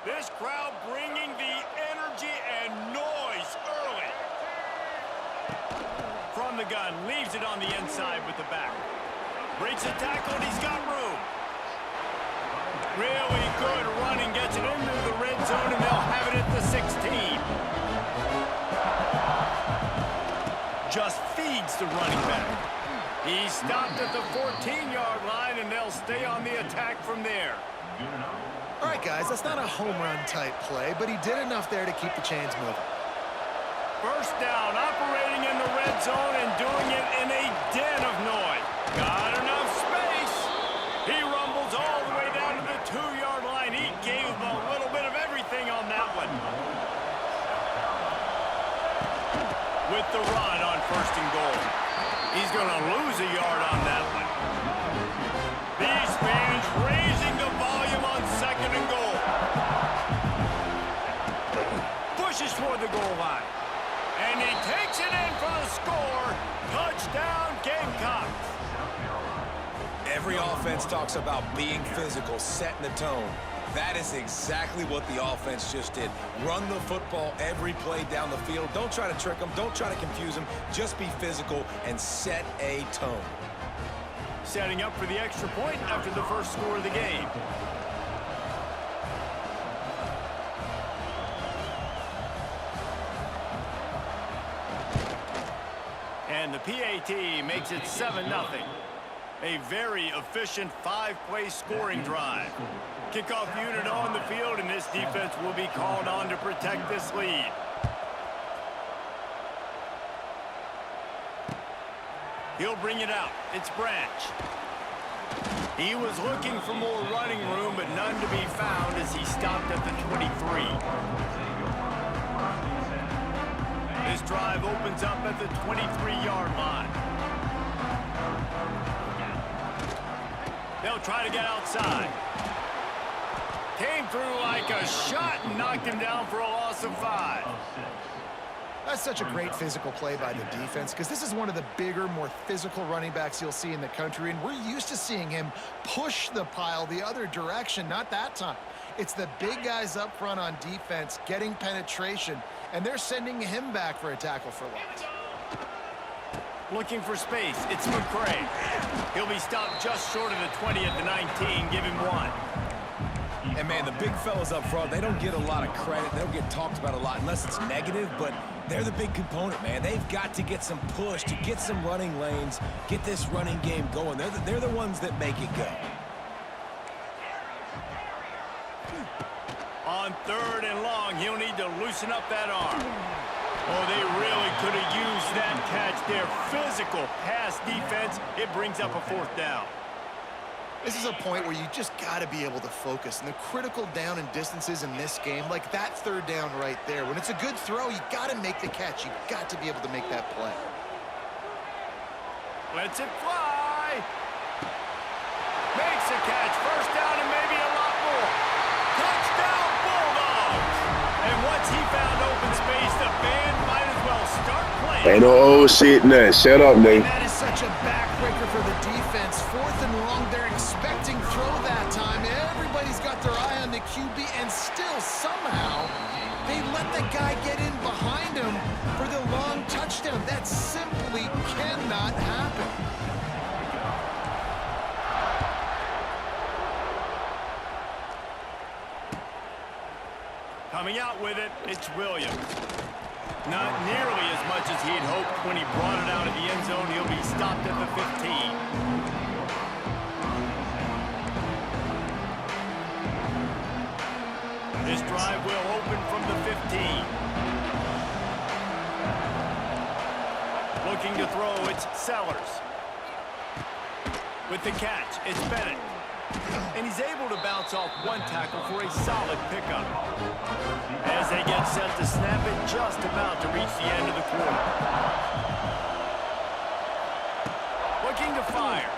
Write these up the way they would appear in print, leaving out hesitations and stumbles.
This crowd bringing the energy and noise early. From the gun, leaves it on the inside with the back. Breaks the tackle, and he's got room. Really good running, gets it into the red zone, and they'll have it at the 16. Just feeds the running back. He stopped at the 14-yard line, and they'll stay on the attack from there. All right, guys, that's not a home run type play, but he did enough there to keep the chains moving. First down, operating in the red zone and doing it in a den of noise. Got enough space. He rumbles all the way down to the 2-yard line. He gave a little bit of everything on that one. With the run on 1st and goal. He's going to lose a yard on that one. These fans raising the volume on 2nd and goal. Pushes toward the goal line. And he takes it in for the score. Touchdown, Gamecocks. Every offense talks about being physical, setting the tone. That is exactly what the offense just did. Run the football every play down the field. Don't try to trick them. Don't try to confuse them. Just be physical and set a tone. Setting up for the extra point after the first score of the game. And the PAT makes it 7-0. A very efficient 5-play scoring drive. Kickoff unit on the field, and this defense will be called on to protect this lead. He'll bring it out. It's Branch. He was looking for more running room, but none to be found as he stopped at the 23. This drive opens up at the 23-yard line. They'll try to get outside. Came through like a shot and knocked him down for a loss of 5. That's such a great physical play by the defense because this is one of the bigger, more physical running backs you'll see in the country, and we're used to seeing him push the pile the other direction. Not that time. It's the big guys up front on defense getting penetration, and they're sending him back for a tackle for loss. Looking for space. It's McCray. He'll be stopped just short of the 20 at the 19. Give him 1. And, man, the big fellas up front, they don't get a lot of credit. They don't get talked about a lot unless it's negative, but they're the big component, man. They've got to get some push, to get some running lanes, get this running game going. They're the ones that make it go. On 3rd and long, he'll need to loosen up that arm. Oh, they really could have used that catch there. Physical pass defense. It brings up a 4th down. This is a point where you just got to be able to focus. And the critical down and distances in this game, like that 3rd down right there, when it's a good throw, you got to make the catch. You got to be able to make that play. Lets it fly. Makes a catch. 1st down and maybe a lot more. Touchdown, Bulldogs. And once he found open space, the band might as well start playing. Ain't no old shit, nothing. Shut up, Nate. That is such a backbreaker for the defense. 4th and long, they're expecting throw that time. Everybody's got their eye on the QB, and still somehow they let the guy get in behind him for the long touchdown. That simply cannot happen. Coming out with it, it's Williams. Not nearly as much as he'd hoped when he brought it out of the end zone. He'll be stopped at the 15. This drive will open from the 15. Looking to throw, it's Sellers. With the catch, it's Bennett. And he's able to bounce off one tackle for a solid pickup. As they get set to snap it, just about to reach the end of the quarter. Looking to fire.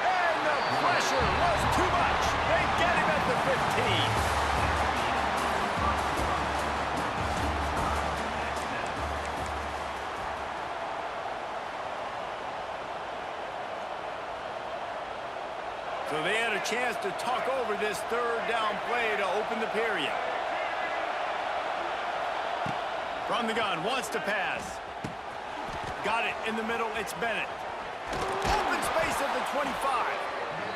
And the pressure was too much. They get him at the 15. So they had a chance to talk over this third down play to open the period. From the gun, wants to pass. Got it in the middle, it's Bennett. Open space at the 25.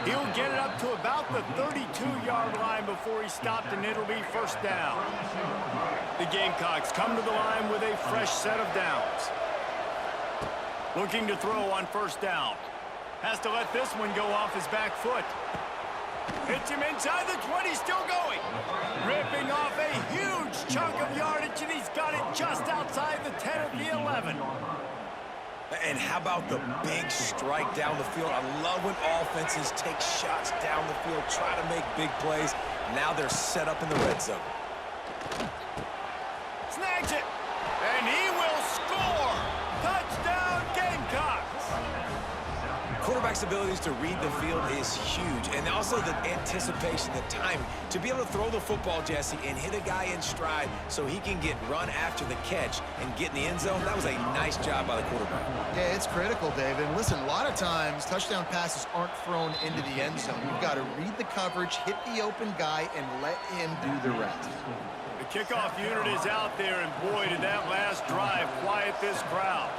He'll get it up to about the 32-yard line before he's stopped, and it'll be first down. The Gamecocks come to the line with a fresh set of downs. Looking to throw on first down. Has to let this one go off his back foot. Hits him inside the 20, still going. Ripping off a huge chunk of yardage, and he's got it just outside the 10 of the 11. And how about the big strike down the field? I love when offenses take shots down the field, try to make big plays. Now they're set up in the red zone. Snags it, and he will score. Touchdown, Gamecocks. Quarterback's abilities to read the field is huge, and also the anticipation, the timing. To be able to throw the football, Jesse, and hit a guy in stride so he can get run after the catch and get in the end zone, that was a nice job by the quarterback. Yeah, it's critical, David. And listen, a lot of times touchdown passes aren't thrown into the end zone. You've got to read the coverage, hit the open guy, and let him do the rest. The kickoff unit is out there, and boy, did that last drive quiet this crowd.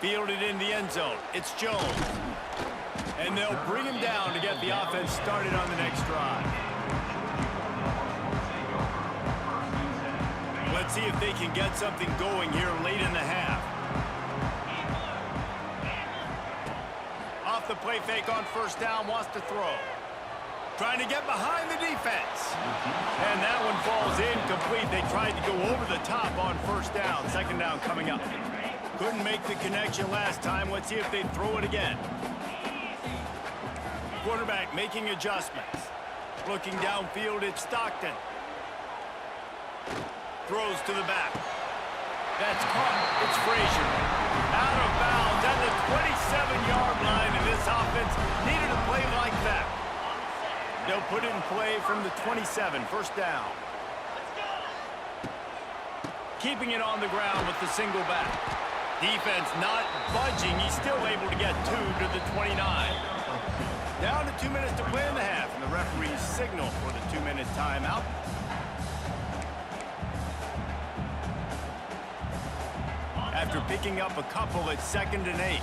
Fielded in the end zone. It's Jones. And they'll bring him down to get the offense started on the next drive. Let's see if they can get something going here late in the half. Off the play fake on first down, wants to throw. Trying to get behind the defense. And that one falls incomplete. They tried to go over the top on first down. Second down coming up. Couldn't make the connection last time. Let's see if they throw it again. Quarterback making adjustments. Looking downfield, it's Stockton. Throws to the back. That's caught. It's Frazier. Out of bounds at the 27-yard line, and this offense needed a play like that. They'll put it in play from the 27, first down. Keeping it on the ground with the single back. Defense not budging. He's still able to get 2 to the 29. Down to 2 minutes to play in the half, and the referees signal for the 2-minute timeout. After picking up a couple at 2nd and 8.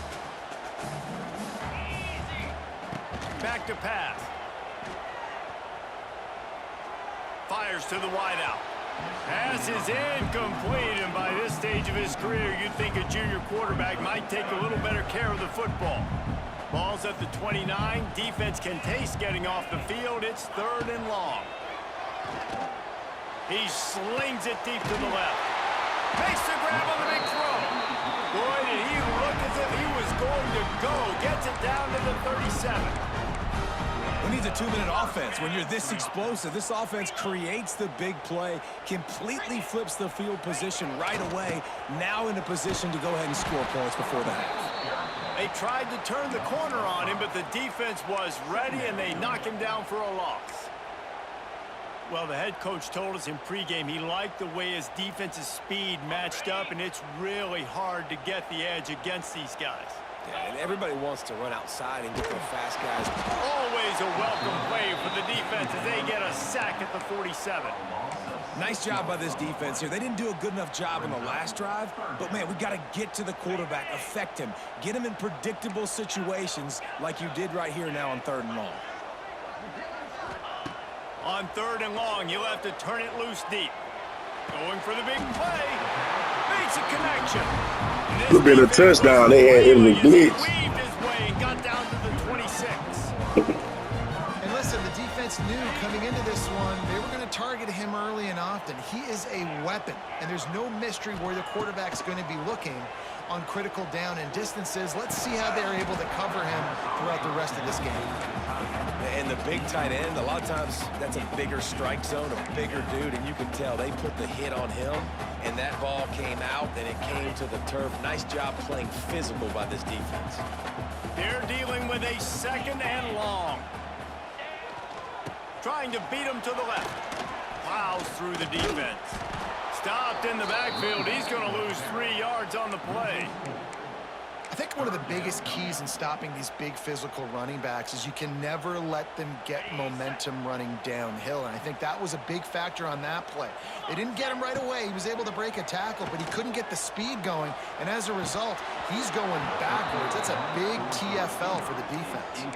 Back to pass. Fires to the wideout. Pass is incomplete, and by this stage of his career, you'd think a junior quarterback might take a little better care of the football. Ball's at the 29. Defense can taste getting off the field. It's 3rd and long. He slings it deep to the left. Makes the grab on the big throw. Boy, did he look as if he was going to go. Gets it down to the 37. Who needs a 2-minute offense? When you're this explosive, this offense creates the big play, completely flips the field position right away, now in a position to go ahead and score points before the half. They tried to turn the corner on him, but the defense was ready, and they knock him down for a loss. Well, the head coach told us in pregame he liked the way his defense's speed matched up, and it's really hard to get the edge against these guys. Yeah, and everybody wants to run outside and get their fast guys. Always a welcome play for the defense as they get a sack at the 47. Nice job by this defense here. They didn't do a good enough job on the last drive, but, man, we got to get to the quarterback, affect him, get him in predictable situations like you did right here now on 3rd and long. On 3rd and long, you'll have to turn it loose deep. Going for the big play. Makes a connection. Could have been a touchdown. They had him in the blitz. Weaved his way and got down to the 26. And listen, the defense knew coming into this one, they were going to target him early and often. He is a weapon, and there's no mystery where the quarterback's going to be looking on critical down and distances. Let's see how they're able to cover him throughout the rest of this game. And the big tight end, a lot of times that's a bigger strike zone, a bigger dude, and you can tell they put the hit on him, and that ball came out, and it came to the turf. Nice job playing physical by this defense. They're dealing with a 2nd and long. Trying to beat him to the left. Plows through the defense. Stopped in the backfield. He's going to lose 3 yards on the play. I think one of the biggest keys in stopping these big physical running backs is you can never let them get momentum running downhill, and I think that was a big factor on that play. They didn't get him right away. He was able to break a tackle, but he couldn't get the speed going, and as a result, he's going backwards. That's a big TFL for the defense.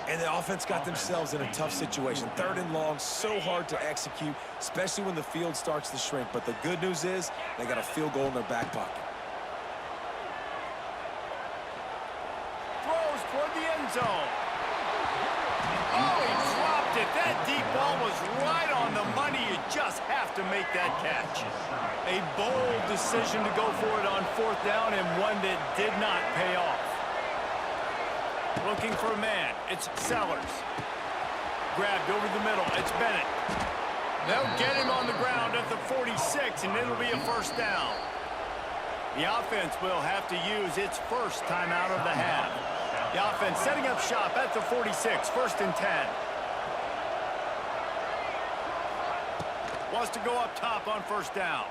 And the offense got themselves in a tough situation. 3rd and long, so hard to execute, especially when the field starts to shrink. But the good news is they got a field goal in their back pocket. Throws toward the end zone. Oh, he dropped it. That deep ball was right on the money. You just have to make that catch. A bold decision to go for it on 4th down, and one that did not pay off. Looking for a man. It's Sellers. Grabbed over the middle. It's Bennett. They'll get him on the ground at the 46, and it'll be a 1st down. The offense will have to use its first timeout of the half. The offense setting up shop at the 46, 1st and 10. Wants to go up top on 1st down.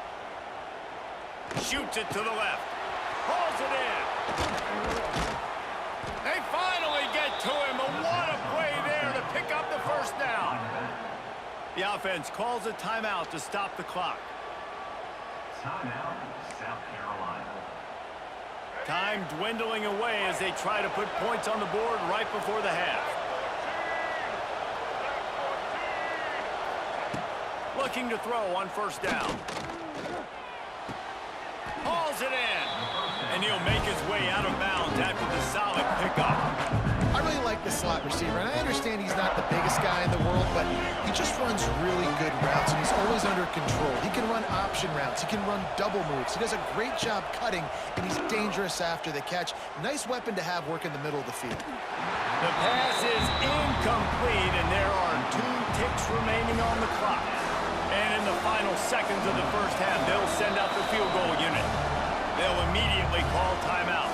Shoots it to the left. Hauls it in. They finally get to him, but what a play there to pick up the 1st down. The offense calls a timeout to stop the clock. Timeout, South Carolina. Time dwindling away as they try to put points on the board right before the half. Looking to throw on 1st down. Hauls it in. And he'll make his way out of bounds after the solid pickup. I really like the slot receiver, and I understand he's not the biggest guy in the world, but he just runs really good routes, and he's always under control. He can run option routes. He can run double moves. He does a great job cutting, and he's dangerous after the catch. Nice weapon to have work in the middle of the field. The pass is incomplete, and there are 2 ticks remaining on the clock. And in the final seconds of the 1st half, they'll send out the field goal unit. They'll immediately call timeout.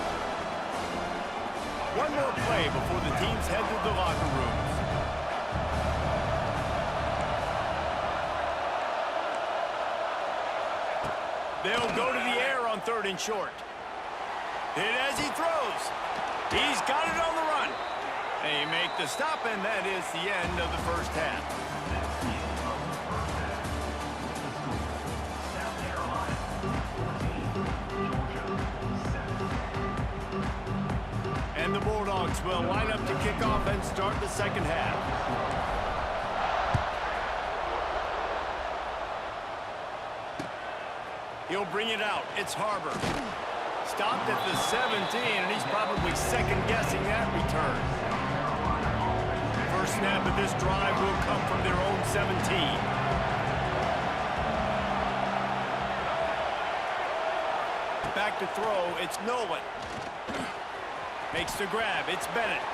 One more play before the teams head to the locker rooms. They'll go to the air on 3rd and short. Hit as he throws. He's got it on the run. They make the stop, and that is the end of the 1st half. And the Bulldogs will line up to kick off and start the 2nd half. He'll bring it out. It's Harbor. Stopped at the 17, and he's probably second-guessing that return. First snap of this drive will come from their own 17. Back to throw. It's Nolan. Makes the grab. It's Bennett.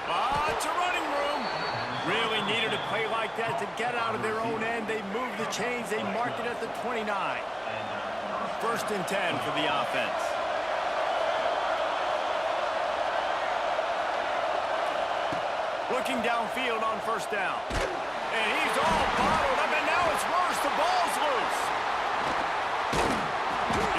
Lots of running room. Really needed a play like that to get out of their own end. They move the chains. They mark it at the 29. 1st and 10 for the offense. Looking downfield on 1st down. And he's all bottled up, and now it's worse. The ball's loose.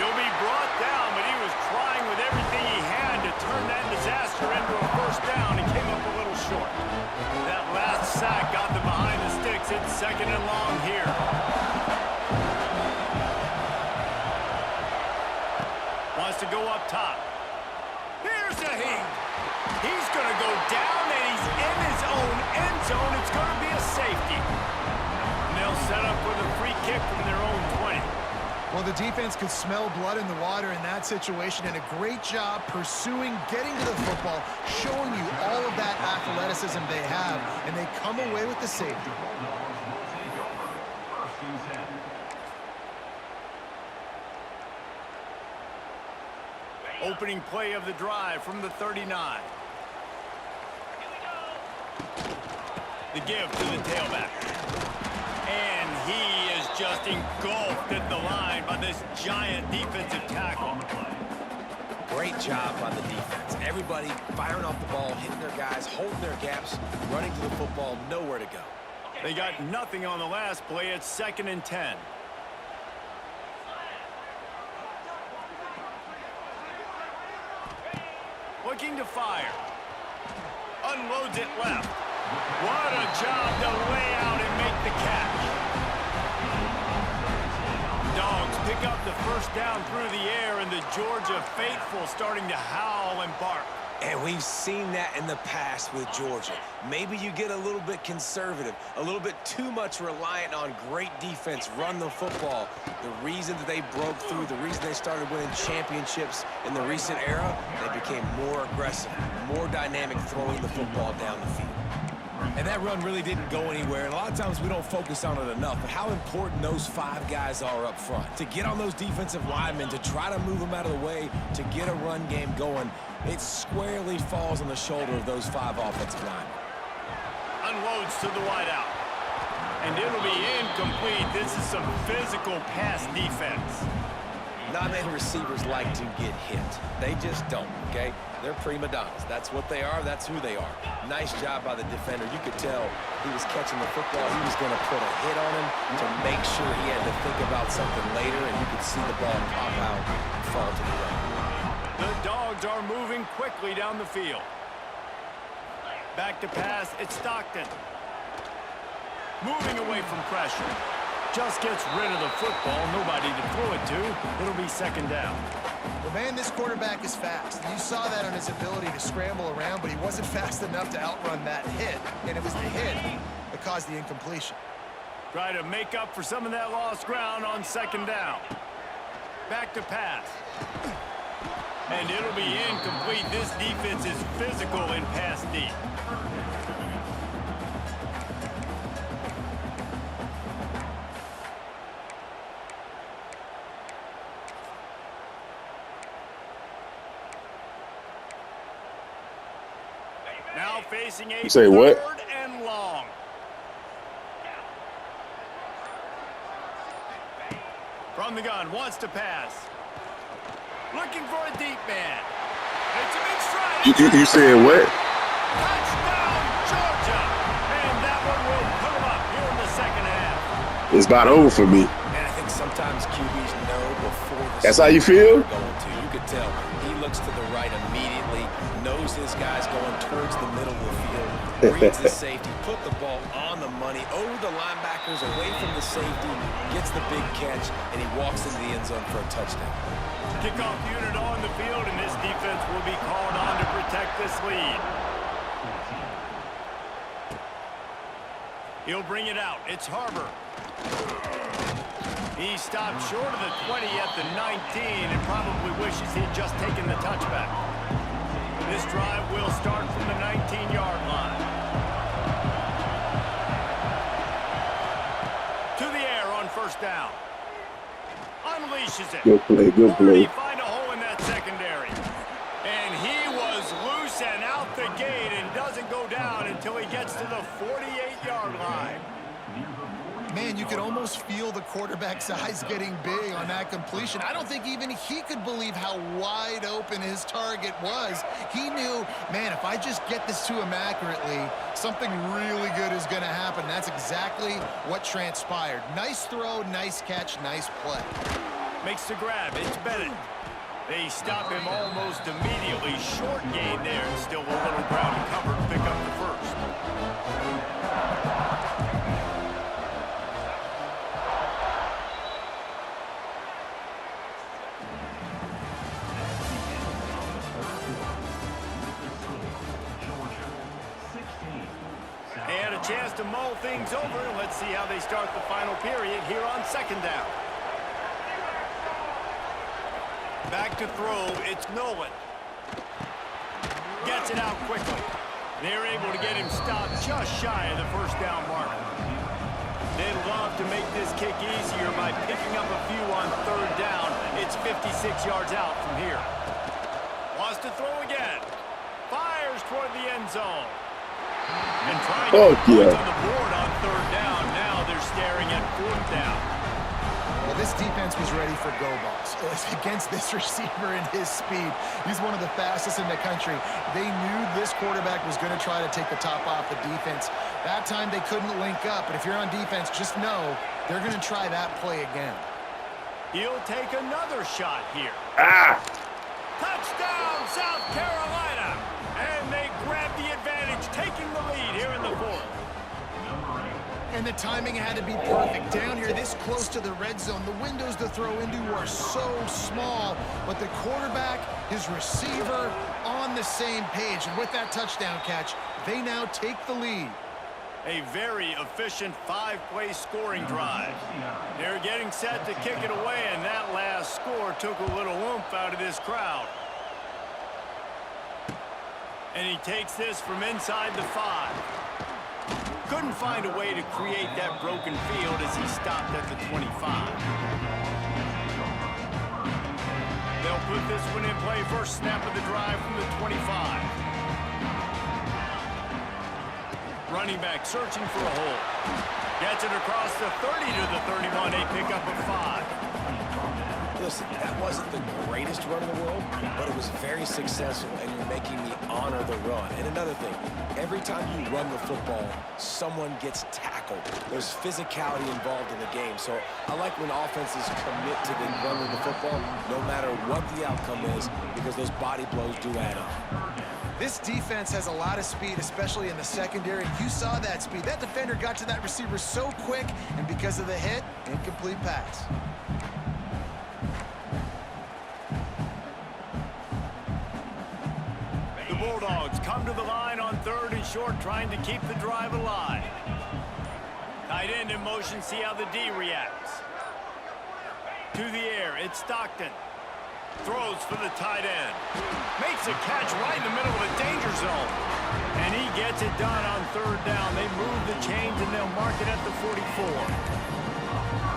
He'll be brought down, but he was trying with everything he had to turn that disaster into a 1st down. He came up a little short. That last sack got them behind the sticks. It's 2nd and long here. Wants to go up top. Here's the heat. He's going to go down, and he's in his own end zone. It's going to be a safety. And they'll set up with a free kick from their own 20. Well, the defense could smell blood in the water in that situation, and a great job pursuing, getting to the football, showing you all of that athleticism they have, and they come away with the safety. Opening play of the drive from the 39. The give to the tailback. And he is just engulfed at the line by this giant defensive tackle. Great job by the defense. Everybody firing off the ball, hitting their guys, holding their gaps, running to the football, nowhere to go. They got nothing on the last play. It's 2nd and 10. looking to fire. Unloads it left. What a job to lay out and make the catch. Dogs pick up the first down through the air, and the Georgia faithful starting to howl and bark. And we've seen that in the past with Georgia. Maybe you get a little bit conservative, a little bit too much reliant on great defense, run the football. The reason that they broke through, the reason they started winning championships in the recent era, they became more aggressive, more dynamic throwing the football down the field. And that run really didn't go anywhere, and a lot of times we don't focus on it enough, but how important those 5 guys are up front. To get on those defensive linemen, to try to move them out of the way, to get a run game going, it squarely falls on the shoulder of those 5 offensive linemen. Unloads to the wideout. And it'll be incomplete. This is some physical pass defense. Not many receivers like to get hit. They just don't, okay? They're prima donnas. That's what they are. That's who they are. Nice job by the defender. You could tell he was catching the football. He was going to put a hit on him to make sure he had to think about something later, and you could see the ball pop out and fall to the ground. The Dogs are moving quickly down the field. Back to pass. It's Stockton. Moving away from pressure. Just gets rid of the football. Nobody to throw it to. It'll be second down. Well, man, this quarterback is fast. You saw that on his ability to scramble around, but he wasn't fast enough to outrun that hit, and it was the hit that caused the incompletion. Try to make up for some of that lost ground on second down. Back to pass. And it'll be incomplete. This defense is physical in pass D. Now facing a say what? third and long. From the gun, wants to pass. Looking for a deep man. It's a big strike. You said what? Touchdown, Georgia. And that one will put them up here in the second half. It's about over for me. And I think sometimes QBs know before the That's how you feel? they're going to. You could tell he looks to the right immediately, knows his guy's going towards the middle of the field, reads the safety, put the ball on the money, over the linebackers, away from the safety, gets the big catch, and he walks into the end zone for a touchdown. Kickoff unit on the field, and this defense will be called on to protect this lead. He'll bring it out. It's Harbor. He stopped short of the 20 at the 19 and probably wishes he'd just taken the touchback. This drive will start from the 19-yard line. To the air on first down. Unleashes it. Good play, good play. Find a hole in that secondary. And he was loose and out the gate and doesn't go down until he gets to the 48-yard line. Man, you could almost feel the quarterback's eyes getting big on that completion. I don't think even he could believe how wide open his target was. He knew, man, if I just get this to him accurately, something really good is going to happen. That's exactly what transpired. Nice throw, nice catch, nice play. Makes the grab. It's Bennett. They stop him almost immediately. Short gain there. Still a little ground to cover to pick up the first. And a chance to mull things over. Let's see how they start the final period here on second down. Back to throw, it's Nolan. Gets it out quickly. They're able to get him stopped just shy of the first down marker. They'd love to make this kick easier by picking up a few on third down. It's 56 yards out from here. Wants to throw again. Fires toward the end zone. And trying to put points on the board on third down. Now they're staring at fourth down. Well, this defense was ready for go balls against this receiver and his speed. He's one of the fastest in the country. They knew this quarterback was going to try to take the top off the defense. That time they couldn't link up, but if you're on defense, just know they're going to try that play again. He'll take another shot here. Touchdown, South Carolina! And they grab the advantage, taking the lead here in the fourth. And the timing had to be perfect. Down here, this close to the red zone, the windows to throw into are so small, but the quarterback, his receiver, on the same page. And with that touchdown catch, they now take the lead. A very efficient 5-play scoring drive. They're getting set to kick it away, and that last score took a little oomph out of this crowd. And he takes this from inside the 5. Couldn't find a way to create that broken field as he stopped at the 25. They'll put this one in play. First snap of the drive from the 25. Running back searching for a hole. Gets it across the 30 to the 31. A pickup of 5. Listen, that wasn't the greatest run in the world, but it was very successful, and you're making me honor the run. And another thing, every time you run the football, someone gets tackled. There's physicality involved in the game. So I like when offenses commit to the run of the football, no matter what the outcome is, because those body blows do add up. This defense has a lot of speed, especially in the secondary. You saw that speed. That defender got to that receiver so quick, and because of the hit, incomplete pass. The Bulldogs come to the line on 3rd and short, trying to keep the drive alive. Tight end in motion, see how the D reacts. To the air, it's Stockton. Throws for the tight end. Makes a catch right in the middle of a danger zone. And he gets it done on 3rd down. They move the chains and they'll mark it at the 44.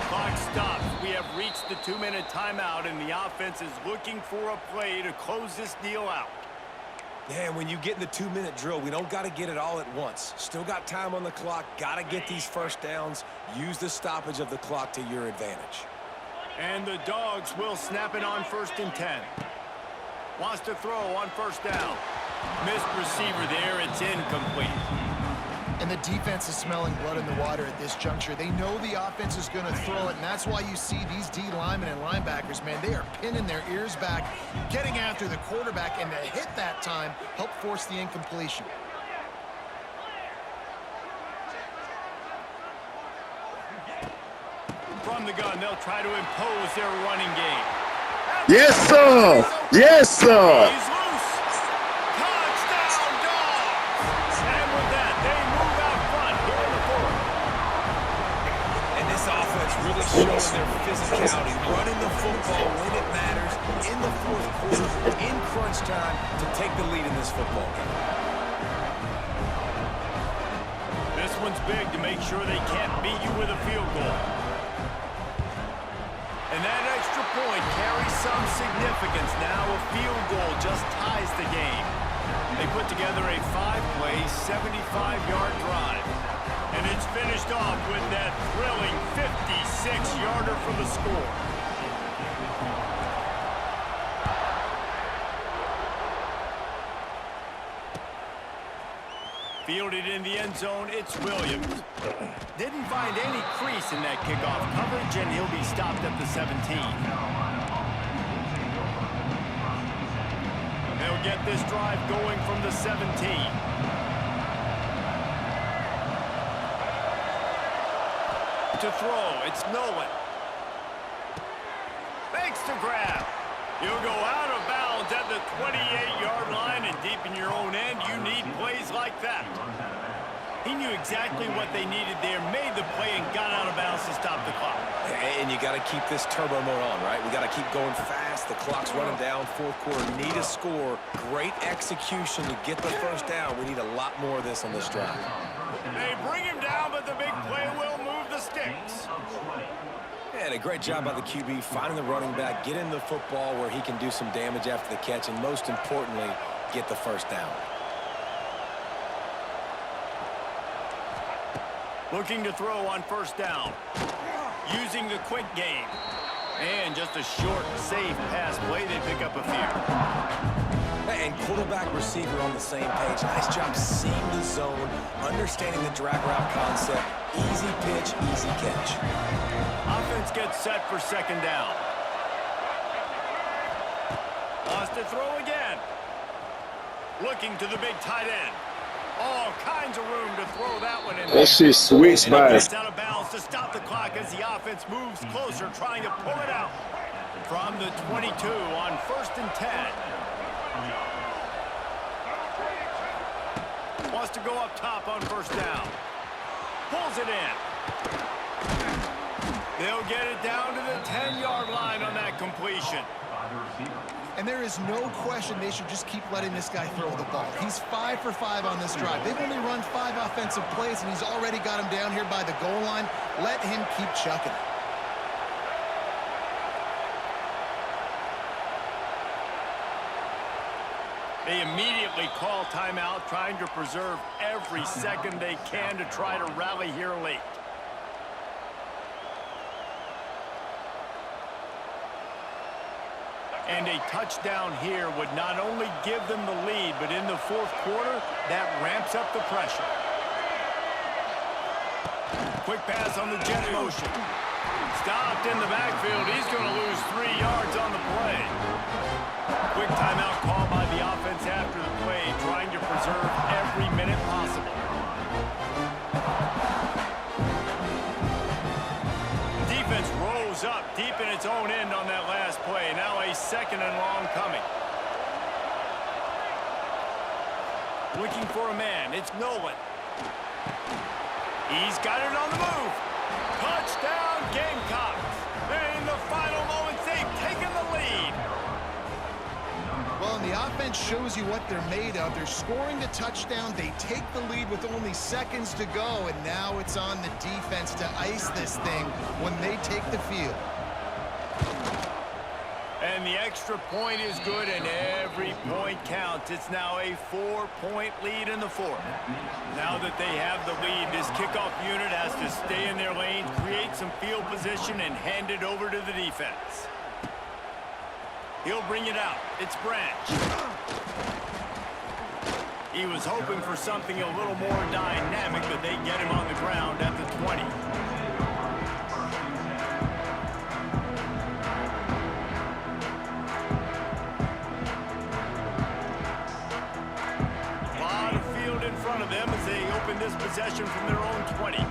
Clock stops. We have reached the 2-minute timeout, and the offense is looking for a play to close this deal out. Yeah, when you get in the 2-minute drill, we don't got to get it all at once. Still got time on the clock. Got to get these first downs. Use the stoppage of the clock to your advantage. And the Dogs will snap it on 1st and 10. Wants to throw on 1st down. Missed receiver there. It's incomplete. And the defense is smelling blood in the water at this juncture. They know the offense is going to throw it, and that's why you see these D linemen and linebackers, man, they are pinning their ears back, getting after the quarterback, and the hit that time helped force the incompletion. From the gun, they'll try to impose their running game. Yes, sir. Yes, sir. He's loose. Touchdown, Dogs! And with that, they move out front here in the 4th. And this offense really showing their physicality, running the football when it matters, in the 4th quarter, in crunch time, to take the lead in this football game. This one's big to make sure they can't beat you with a field goal. And that extra point carries some significance now. A field goal just ties the game. They put together a 5-play, 75-yard drive. And it's finished off with that thrilling 56-yarder for the score. Fielded in the end zone, it's Williams. Didn't find any crease in that kickoff coverage, and he'll be stopped at the 17. They'll get this drive going from the 17. To throw, it's Nolan. Fakes to grab. You'll go out of bounds at the 28-yard line, and deep in your own end, you need plays like that. He knew exactly what they needed there, made the play, and got out of bounds to stop the clock. And you got to keep this turbo mode on, right? We got to keep going fast. The clock's running down, 4th quarter. Need a score. Great execution to get the first down. We need a lot more of this on this drive. They bring him down, but the big play will move the sticks. And a great job by the QB finding the running back, getting the football where he can do some damage after the catch, and most importantly, get the first down. Looking to throw on 1st down. Using the quick game. And just a short, safe pass play. They pick up a few. And quarterback receiver on the same page. Nice job seeing the zone, understanding the drag route concept. Easy pitch, easy catch. Offense gets set for 2nd down. On Wants to throw again. Looking to the big tight end. All kinds of room to throw that one in. That shit switched And he by. gets out of bounds to stop the clock as the offense moves closer, trying to pull it out. From the 22 on 1st and 10. Wants to go up top on 1st down. Pulls it in. They'll get it down to the 10-yard line on that completion. By the receiver. And there is no question they should just keep letting this guy throw the ball. He's 5 for 5 on this drive. They've only run 5 offensive plays, and he's already got him down here by the goal line. Let him keep chucking it. They immediately call timeout, trying to preserve every second they can to try to rally here late. And a touchdown here would not only give them the lead, but in the 4th quarter, that ramps up the pressure. Quick pass on the jet motion. Stopped in the backfield. He's going to lose 3 yards on the play. Quick timeout call by the offense after the play, trying to preserve every minute possible. Defense rolls up deep in its own end on that last play. Now a 2nd and long coming. Looking for a man. It's Nolan. He's got it on the move. Touchdown, Gamecocks. In the final moments, they've taken the lead. Well, and the offense shows you what they're made of. They're scoring the touchdown. They take the lead with only seconds to go, and now it's on the defense to ice this thing when they take the field. And the extra point is good, and every point counts. It's now a 4-point lead in the 4th. Now that they have the lead, this kickoff unit has to stay in their lanes, create some field position, and hand it over to the defense. He'll bring it out. It's Branch. He was hoping for something a little more dynamic, but they get him on the ground at the 20. A lot of field in front of them as they open this possession from their own 20.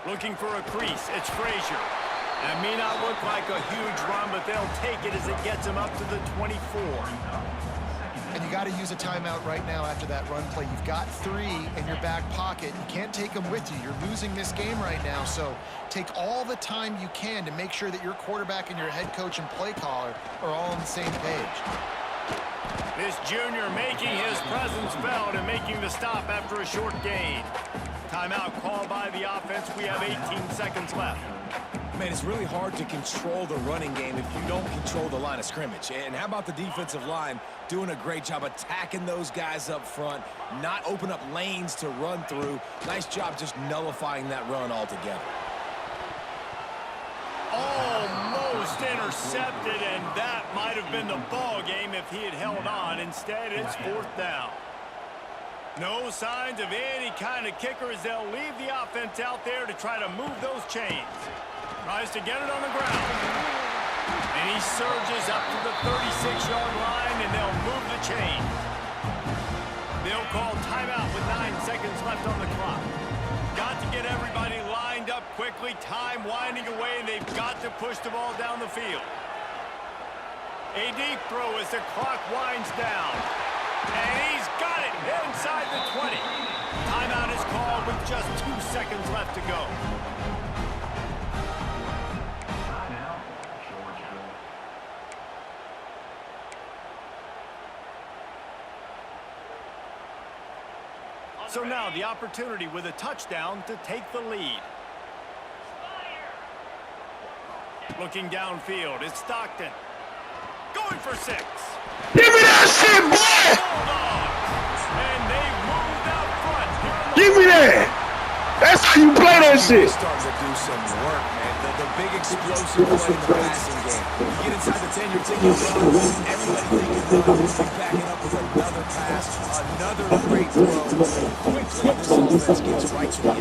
Looking for a crease. It's Frazier. That may not look like a huge run, but they'll take it as it gets them up to the 24. And you got to use a timeout right now after that run play. You've got 3 in your back pocket. You can't take them with you. You're losing this game right now, so take all the time you can to make sure that your quarterback and your head coach and play caller are all on the same page. This junior making his presence felt and making the stop after a short gain. Timeout called by the offense. We have 18 seconds left. Man, it's really hard to control the running game if you don't control the line of scrimmage. And how about the defensive line doing a great job attacking those guys up front, not open up lanes to run through. Nice job just nullifying that run altogether. Almost intercepted, and that might have been the ball game if he had held on. Instead, it's 4th down. No signs of any kind of kicker as they'll leave the offense out there to try to move those chains. Tries to get it on the ground. And he surges up to the 36-yard line, and they'll move the chains. They'll call timeout with 9 seconds left on the clock. Got to get everybody lined up quickly. Time winding away, and they've got to push the ball down the field. A deep throw as the clock winds down. And he's got it inside the 20. Timeout is called with just 2 seconds left to go. Timeout, Georgia. So now the opportunity with a touchdown to take the lead. Looking downfield, it's Stockton. Going for 6. Give me that shit, boy! And they moved out front. Give me that! That's how you play that shit! Starting to do some work, man. The big explosive play in the passing game. You get inside the 10, you're taking runs. Everybody thinking runs. You back it up with another pass, another great throw. Quickly, this offense gets right to the